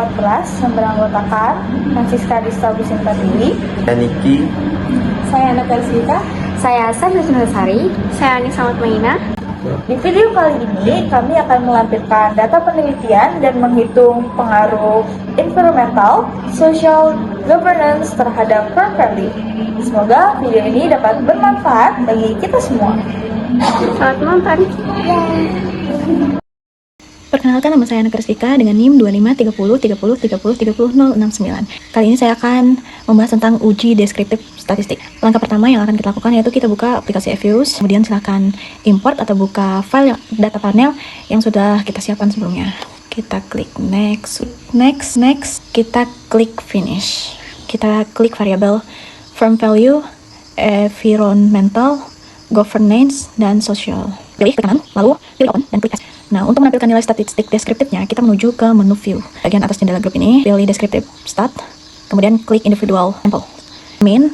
14 yang beranggotakan Francisca Dista Busintarili, Saya Niki. saya Ana Persita. Saya Sandra Sari. Saya Anissa Matmaina. Di video kali ini kami akan melampirkan data penelitian dan menghitung pengaruh environmental, social, governance terhadap firm value. Semoga video ini dapat bermanfaat bagi kita semua. Selamat menonton. Perkenalkan, nama saya Ana Persika dengan NIM 253030303069. Kali ini saya akan membahas tentang uji deskriptif statistik. Langkah pertama yang akan kita lakukan yaitu kita buka aplikasi Evius, kemudian silahkan import atau buka file data panel yang sudah kita siapkan sebelumnya. Kita klik next, kita klik finish. Kita klik variabel firm value, environmental, governance, dan social. Pilih ke kanan, lalu pilih open dan klik as. Nah, untuk menampilkan nilai statistik deskriptifnya, kita menuju ke menu view. Bagian atas jendela grup ini, pilih deskriptif stat, kemudian klik individual sample. Mean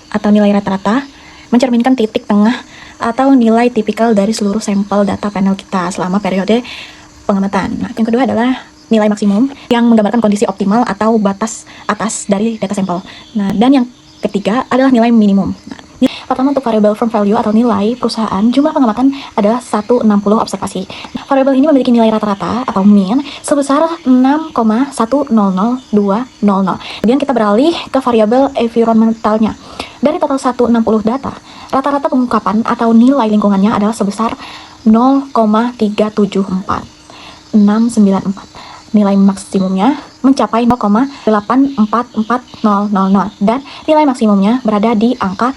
atau nilai rata-rata mencerminkan titik tengah atau nilai tipikal dari seluruh sampel data panel kita selama periode pengamatan. Nah, yang kedua adalah nilai maksimum yang menggambarkan kondisi optimal atau batas atas dari data sampel. Nah, dan yang ketiga adalah nilai minimum. Nah, pertama untuk variabel firm value atau nilai perusahaan, jumlah pengamatan adalah 160 observasi. Variabel ini memiliki nilai rata-rata atau mean sebesar 6,100200. Kemudian kita beralih ke variabel environmentalnya. Dari total 160 data, rata-rata pengungkapan atau nilai lingkungannya adalah sebesar 0,374694. Nilai maksimumnya mencapai 0,844000 dan nilai maksimumnya berada di angka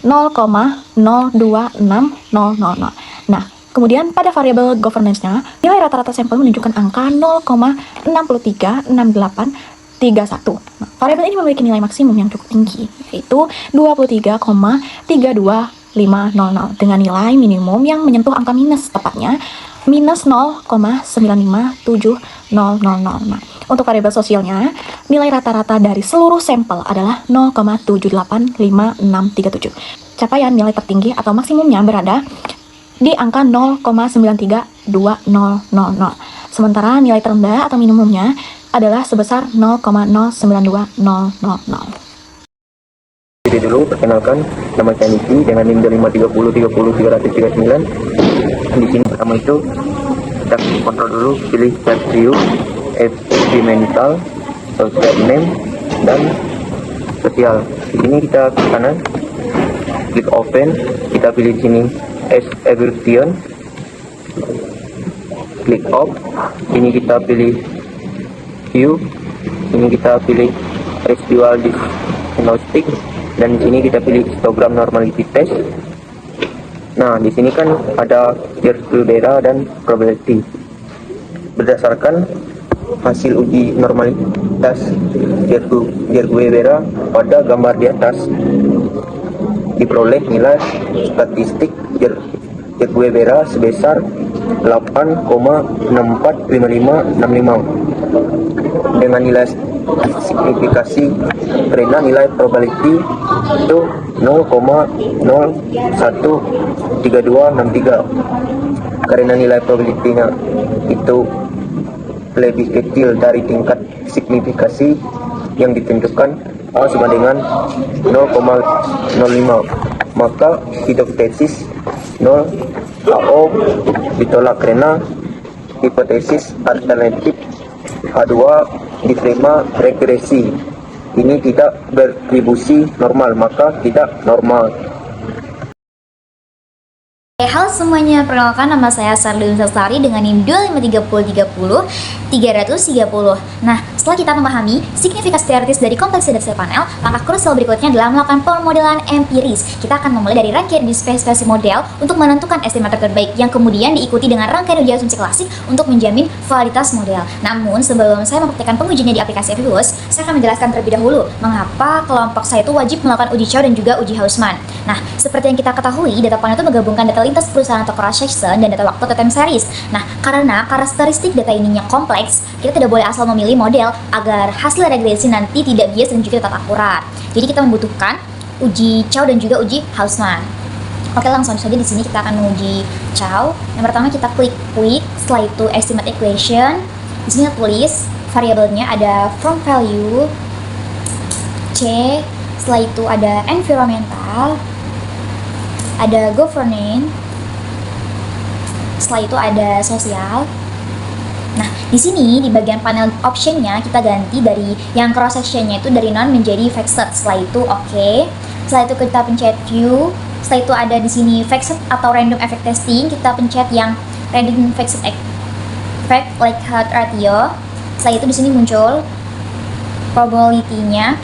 0,026000. Nah, kemudian pada variabel governance-nya, nilai rata-rata sampel menunjukkan angka 0,636831. Nah, variabel ini memiliki nilai maksimum yang cukup tinggi, yaitu 23,32500 dengan nilai minimum yang menyentuh angka minus, tepatnya minus 0,957000. Nah, untuk variabel sosialnya, nilai rata-rata dari seluruh sampel adalah 0,785637. Capaian nilai tertinggi atau maksimumnya berada di angka 0,932000. Sementara nilai terendah atau minimumnya adalah sebesar 0,092000. Jadi dulu perkenalkan, nama saya Niki dengan NIM 2530303039. Di sini pertama itu kita kontrol dulu, pilih chart view, environmental, social name, dan sosial. Di sini kita ke kanan, klik open, kita pilih di sini as everything, klik off. Ini kita pilih view, ini kita pilih residual diagnostic, dan di sini kita pilih histogram normality test. Nah, di sini kan ada Yerkubera dan probability. Berdasarkan hasil uji normalitas Yerkubera pada gambar di atas, diperoleh nilai statistik Yerkubera sebesar 8,645565 dengan nilai signifikasi karena nilai probability itu 0,013263. Karena nilai probability-nya itu lebih kecil dari tingkat signifikasi yang ditentukan A sama dengan 0,05, maka hipotesis 0 AO ditolak karena hipotesis alternatif A2 diterima regresi. Ini tidak berdistribusi normal, maka tidak normal. Halo semuanya, perkenalkan nama saya Sandra Sari dengan NIM 2530303030. Nah, setelah kita memahami signifikasi teoritis dari kompleksitas data panel, langkah krusial berikutnya adalah melakukan pemodelan empiris. Kita akan memulai dari rangkaian spesifikasi model untuk menentukan estimator terbaik yang kemudian diikuti dengan rangkaian uji asumsi klasik untuk menjamin validitas model. Namun, sebelum saya mempraktikkan pengujiannya di aplikasi Evius, saya akan menjelaskan terlebih dahulu mengapa kelompok saya itu wajib melakukan uji Chow dan juga uji Hausman. Nah, seperti yang kita ketahui, data panel itu menggabungkan data lintas perusahaan atau cross section dan data waktu atau time series. Nah, karena karakteristik data ininya kompleks, kita tidak boleh asal memilih model agar hasil regresi nanti tidak bias dan juga tetap akurat. Jadi kita membutuhkan uji Chow dan juga uji Hausman. Oke, langsung saja di sini kita akan menguji Chow. Yang pertama kita klik quick, setelah itu estimate equation. Di sini tulis variabelnya ada from value, C, setelah itu ada environmental, ada governance, setelah itu ada sosial. Nah, di sini di bagian panel optionnya kita ganti dari yang cross sectionnya itu dari none menjadi fixed. Setelah itu oke. Setelah itu kita pencet view. Setelah itu ada di sini fixed atau random effect testing. Kita pencet yang random fixed effect likelihood ratio. Setelah itu di sini muncul probability-nya.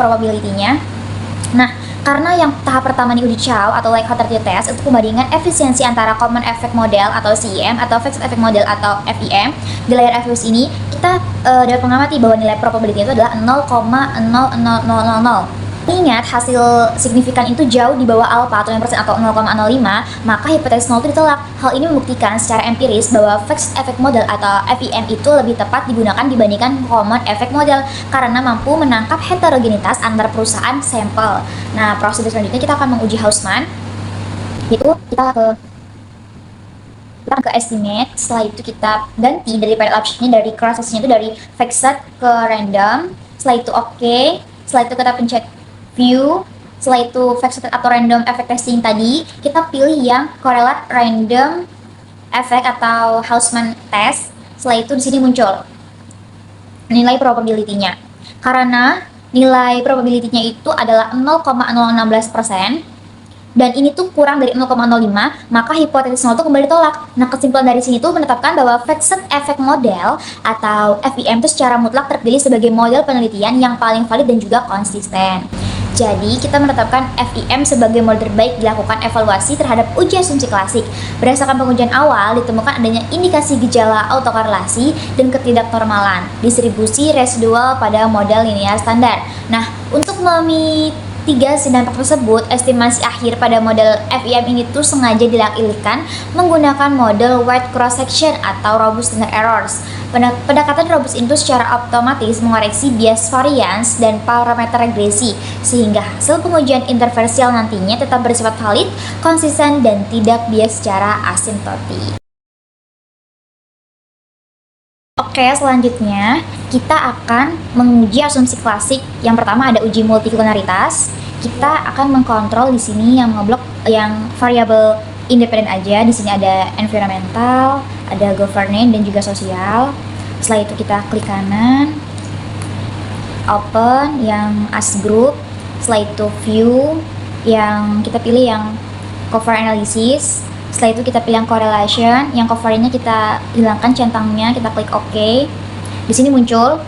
Nah, karena yang tahap pertama ini uji Chow atau likelihood ratio test itu membandingkan efisiensi antara common effect model atau CEM atau fixed effect model atau FEM. Di layar FES ini kita dapat mengamati bahwa nilai probability itu adalah 0,00000. Ingat hasil signifikan itu jauh di bawah alpha atau 1% atau 0,05, maka hipotesis 0 itu ditolak. Hal ini membuktikan secara empiris bahwa fixed effect model atau FEM itu lebih tepat digunakan dibandingkan common effect model karena mampu menangkap heterogenitas antar perusahaan sampel. Nah, prosedur selanjutnya kita akan menguji Hausman, yaitu kita ke estimate. Setelah itu kita ganti dari panel optionnya dari cross sectionnya itu dari fixed ke random. Setelah itu oke. Setelah itu kita pencet view. Setelah itu fixed atau random effect testing tadi kita pilih yang correlate random effect atau Hausman test. Setelah itu di sini muncul nilai probability-nya. Karena nilai probability-nya itu adalah 0,016% dan ini tuh kurang dari 0,05, maka hipotesis 0 itu kembali ditolak. Nah, kesimpulan dari sini tuh menetapkan bahwa fixed effect model atau FEM itu secara mutlak terpilih sebagai model penelitian yang paling valid dan juga konsisten. Jadi, kita menetapkan FEM sebagai model terbaik dilakukan evaluasi terhadap uji asumsi klasik. Berdasarkan pengujian awal, ditemukan adanya indikasi gejala autokorelasi dan ketidaknormalan distribusi residual pada model linear standar. Nah, untuk memitigasi dampak tersebut, estimasi akhir pada model FEM ini tuh sengaja dilakukan menggunakan model wide cross section atau robust standard errors. Pendekatan robust itu secara otomatis mengoreksi bias variance dan parameter regresi sehingga hasil pengujian interversial nantinya tetap bersifat valid, konsisten, dan tidak bias secara asimptotik. Oke, selanjutnya kita akan menguji asumsi klasik. Yang pertama ada uji multikulturalitas. Kita akan mengkontrol di sini yang ngeblok yang variabel independen aja. Di sini ada environmental, ada governance dan juga sosial. Setelah itu kita klik kanan, open yang as group. Setelah itu view yang kita pilih yang cover analysis. Setelah itu kita pilih yang correlation, yang covernya kita hilangkan centangnya, kita klik OK. Di sini muncul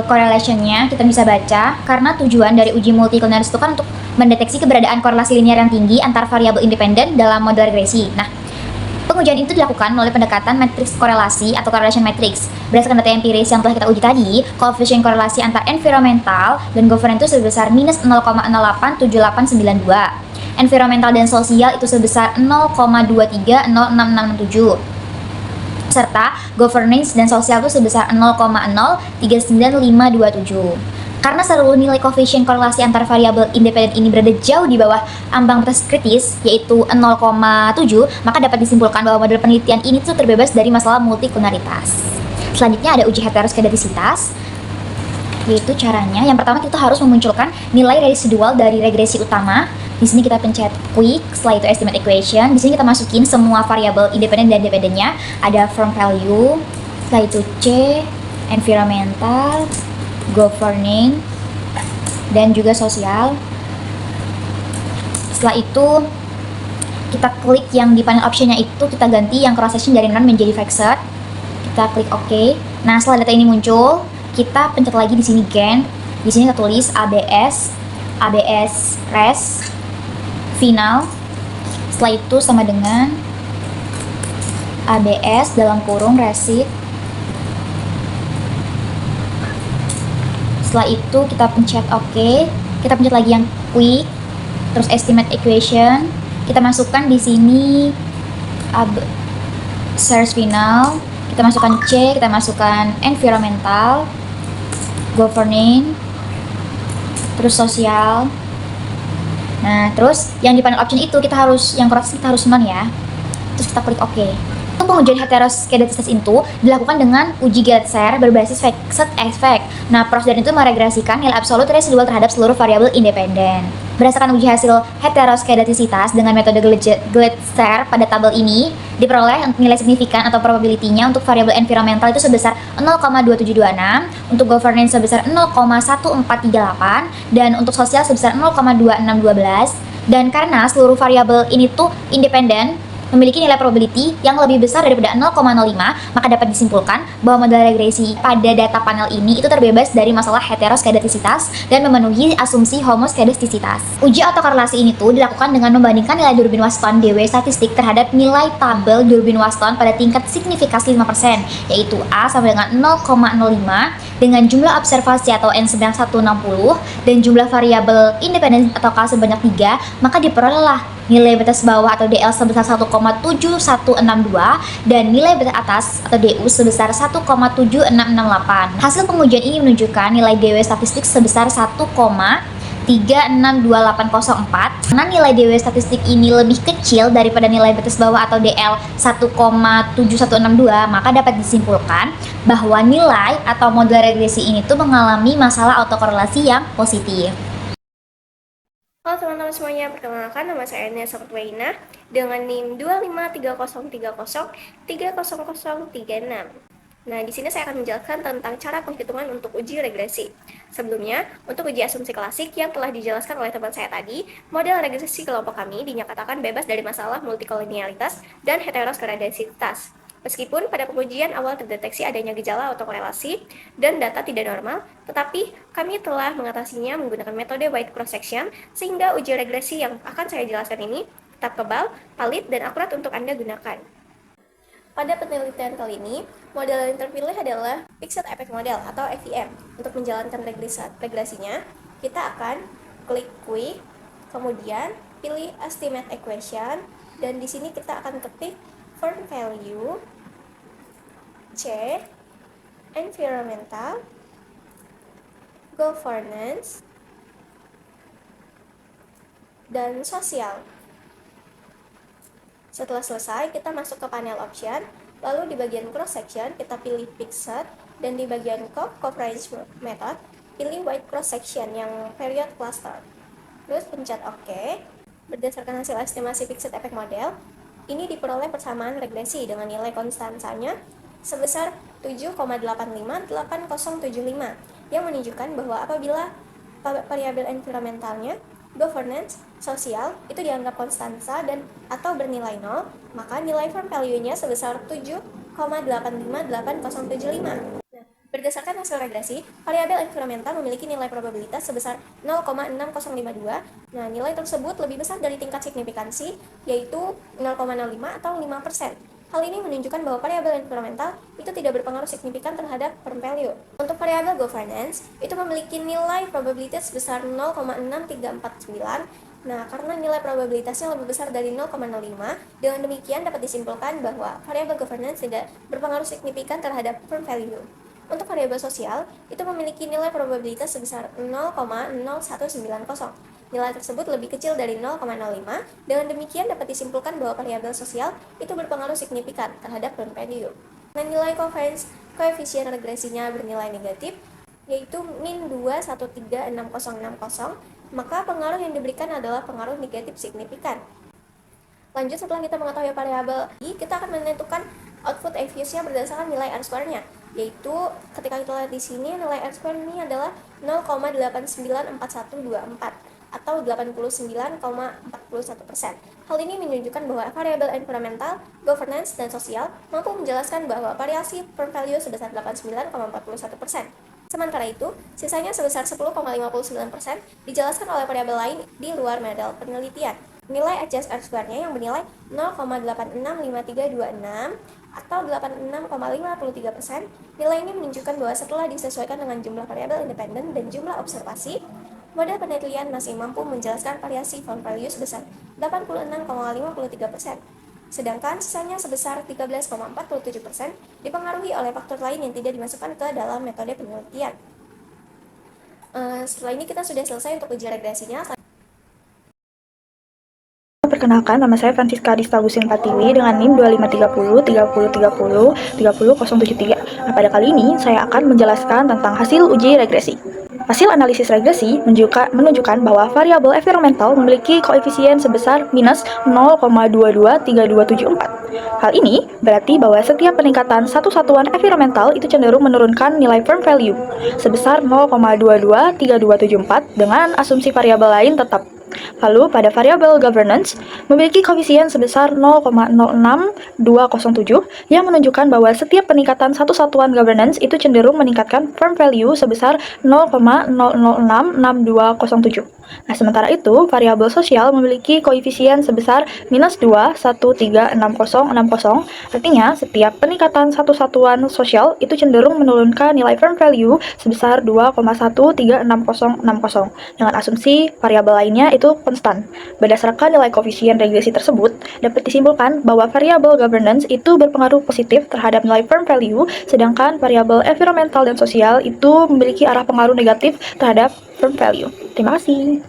correlationnya, kita bisa baca karena tujuan dari uji multikulturalitas itu kan untuk mendeteksi keberadaan korelasi linear yang tinggi antar variabel independen dalam model regresi. Nah, pengujian itu dilakukan melalui pendekatan matriks korelasi atau correlation matrix. Berdasarkan data empiris yang telah kita uji tadi, koefisien korelasi antar environmental dan governance itu sebesar minus 0,087892. Environmental dan sosial itu sebesar 0,230667. Serta governance dan sosial itu sebesar 0,039527. Karena seluruh nilai koefisien korelasi antar variabel independen ini berada jauh di bawah ambang batas kritis, yaitu 0,7, maka dapat disimpulkan bahwa model penelitian ini tuh terbebas dari masalah multikulturalitas. Selanjutnya ada uji heteroskedastisitas, yaitu caranya. Yang pertama kita harus memunculkan nilai residual dari regresi utama. Di sini kita pencet quick, setelah itu estimate equation. Di sini kita masukin semua variabel independen dan dependennya. Ada from value, setelah itu C, environmental, governing, dan juga sosial. Setelah itu kita klik yang di panel optionnya itu, kita ganti yang cross section dari none menjadi fixed. Kita klik OK. Nah, setelah data ini muncul, kita pencet lagi di sini gen. Di sini kita tulis ABS res final. Setelah itu sama dengan ABS dalam kurung receipt. Setelah itu kita pencet OK. Kita pencet lagi yang quick, terus estimate equation. Kita masukkan di sini search final. Kita masukkan C, kita masukkan environmental, governing, terus sosial. Nah, terus yang di panel option itu kita harus yang cross kita harus none ya. Terus kita klik OK. Untuk pengujian heteroskedastisitas itu dilakukan dengan uji Getser berbasis fixed effect. Nah, prosedur itu meregresikan nilai absolut residual terhadap seluruh variabel independen. Berdasarkan uji hasil heteroskedastisitas dengan metode Getser pada tabel ini, diperoleh nilai signifikan atau probability-nya untuk variabel environmental itu sebesar 0,2726, untuk governance sebesar 0,1438, dan untuk sosial sebesar 0,2612. Dan karena seluruh variabel ini tuh independen, memiliki nilai probability yang lebih besar daripada 0,05, maka dapat disimpulkan bahwa model regresi pada data panel ini itu terbebas dari masalah heteroskedastisitas dan memenuhi asumsi homoskedastisitas. Uji autokorelasi ini tuh dilakukan dengan membandingkan nilai Durbin Waston DW statistik terhadap nilai tabel Durbin Waston pada tingkat signifikasi 5%, yaitu A sampai dengan 0,05 dengan jumlah observasi atau N sedang 160 dan jumlah variabel independen atau K sebanyak 3, maka diperolehlah nilai batas bawah atau DL sebesar 1,7162 dan nilai batas atas atau DU sebesar 1,7668. Hasil pengujian ini menunjukkan nilai DW statistik sebesar 1,362804. Karena nilai DW statistik ini lebih kecil daripada nilai batas bawah atau DL 1,7162, maka dapat disimpulkan bahwa nilai atau model regresi ini tuh mengalami masalah autokorelasi yang positif. Halo teman-teman semuanya, perkenalkan nama saya Nia Sabatwaina dengan NIM 25303030036. Nah, di sini saya akan menjelaskan tentang cara penghitungan untuk uji regresi. Sebelumnya, untuk uji asumsi klasik yang telah dijelaskan oleh teman saya tadi, model regresi kelompok kami dinyatakan bebas dari masalah multikolinealitas dan heteroskedastisitas. Meskipun pada pengujian awal terdeteksi adanya gejala autokorelasi dan data tidak normal, tetapi kami telah mengatasinya menggunakan metode wide cross section sehingga uji regresi yang akan saya jelaskan ini tetap kebal, valid, dan akurat untuk Anda gunakan. Pada penelitian kali ini, model yang terpilih adalah Fixed Effect Model atau FEM. Untuk menjalankan regresinya, kita akan klik Quick, kemudian pilih Estimate Equation, dan di sini kita akan ketik Firm Value, C, Environmental, Governance, dan Sosial. Setelah selesai, kita masuk ke panel option, lalu di bagian cross section kita pilih Fixed, dan di bagian Coverage Method, pilih Wide Cross Section yang Period Cluster. Terus pencet OK. Berdasarkan hasil estimasi Fixed Effect Model, ini diperoleh persamaan regresi dengan nilai konstansanya sebesar 7,85875 yang menunjukkan bahwa apabila variabel environmentalnya, governance, sosial itu dianggap konstansa dan atau bernilai 0, maka nilai firm value-nya sebesar 7,85875. Berdasarkan hasil regresi, variabel environmental memiliki nilai probabilitas sebesar 0,6052. Nah, nilai tersebut lebih besar dari tingkat signifikansi, yaitu 0,05 atau 5%. Hal ini menunjukkan bahwa variabel environmental itu tidak berpengaruh signifikan terhadap firm value. Untuk variabel governance, itu memiliki nilai probabilitas sebesar 0,6349. Nah, karena nilai probabilitasnya lebih besar dari 0,05, dengan demikian dapat disimpulkan bahwa variabel governance tidak berpengaruh signifikan terhadap firm value. Untuk variabel sosial, itu memiliki nilai probabilitas sebesar 0,0190. Nilai tersebut lebih kecil dari 0,05, dengan demikian dapat disimpulkan bahwa variabel sosial itu berpengaruh signifikan terhadap firm value. Nah, nilai koefisien regresinya bernilai negatif, yaitu min 2,136060, maka pengaruh yang diberikan adalah pengaruh negatif signifikan. Lanjut, setelah kita mengetahui variabel, kita akan menentukan output FUS-nya berdasarkan nilai R-square-nya, yaitu ketika kita lihat di sini nilai R-square ini adalah 0,894124 atau 89,41%. Hal ini menunjukkan bahwa variabel environmental, governance, dan sosial mampu menjelaskan bahwa variasi firm value sebesar 89,41%. Sementara itu, sisanya sebesar 10,59% dijelaskan oleh variabel lain di luar model penelitian. Nilai adjust R-square-nya yang bernilai 0,865326 atau 86,53%. Nilai ini menunjukkan bahwa setelah disesuaikan dengan jumlah variabel independen dan jumlah observasi, model penelitian masih mampu menjelaskan variasi firm value sebesar 86,53%. Sedangkan sisanya sebesar 13,47% dipengaruhi oleh faktor lain yang tidak dimasukkan ke dalam metode penelitian. Setelah ini kita sudah selesai untuk uji regresinya. Perkenalkan, nama saya Francisca Dista Gusin Patiwi dengan NIM 2530 3030 30073. Nah, pada kali ini saya akan menjelaskan tentang hasil uji regresi. Hasil analisis regresi menunjukkan bahwa variabel environmental memiliki koefisien sebesar minus 0,223274. Hal ini berarti bahwa setiap peningkatan satu satuan environmental itu cenderung menurunkan nilai firm value sebesar 0,223274 dengan asumsi variabel lain tetap. Lalu pada variabel governance memiliki koefisien sebesar 0,06207 yang menunjukkan bahwa setiap peningkatan satu satuan governance itu cenderung meningkatkan firm value sebesar 0,0066207. Nah, sementara itu, variabel sosial memiliki koefisien sebesar minus 2136060. Artinya, setiap peningkatan satu satuan sosial itu cenderung menurunkan nilai firm value sebesar 2,136060 dengan asumsi variabel lainnya itu konstan. Berdasarkan nilai koefisien regresi tersebut, dapat disimpulkan bahwa variabel governance itu berpengaruh positif terhadap nilai firm value, sedangkan variabel environmental dan sosial itu memiliki arah pengaruh negatif terhadap firm value. Terima kasih.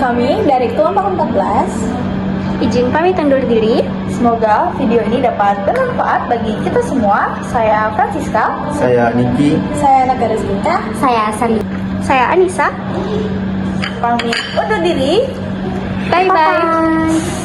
Kami dari kelompok 14, Izin pamit undur diri. semoga video ini dapat bermanfaat bagi kita semua. Saya Francisca. Saya Niki. Saya Nagara Zinta. Saya Sari. Saya Anissa. Pamit undur diri. Bye-bye.